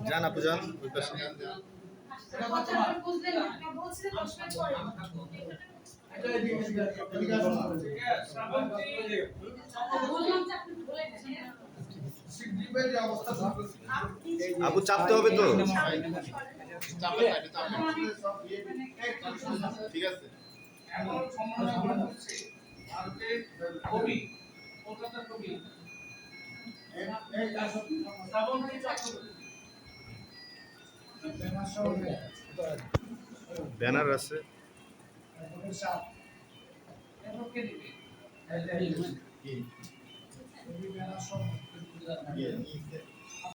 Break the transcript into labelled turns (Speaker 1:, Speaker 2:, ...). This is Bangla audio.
Speaker 1: জান আপু যান ওই পাশে আপু চাপতে হবে তো ঠিক আছে কবি কলকাতার কবি ব্যানার আছে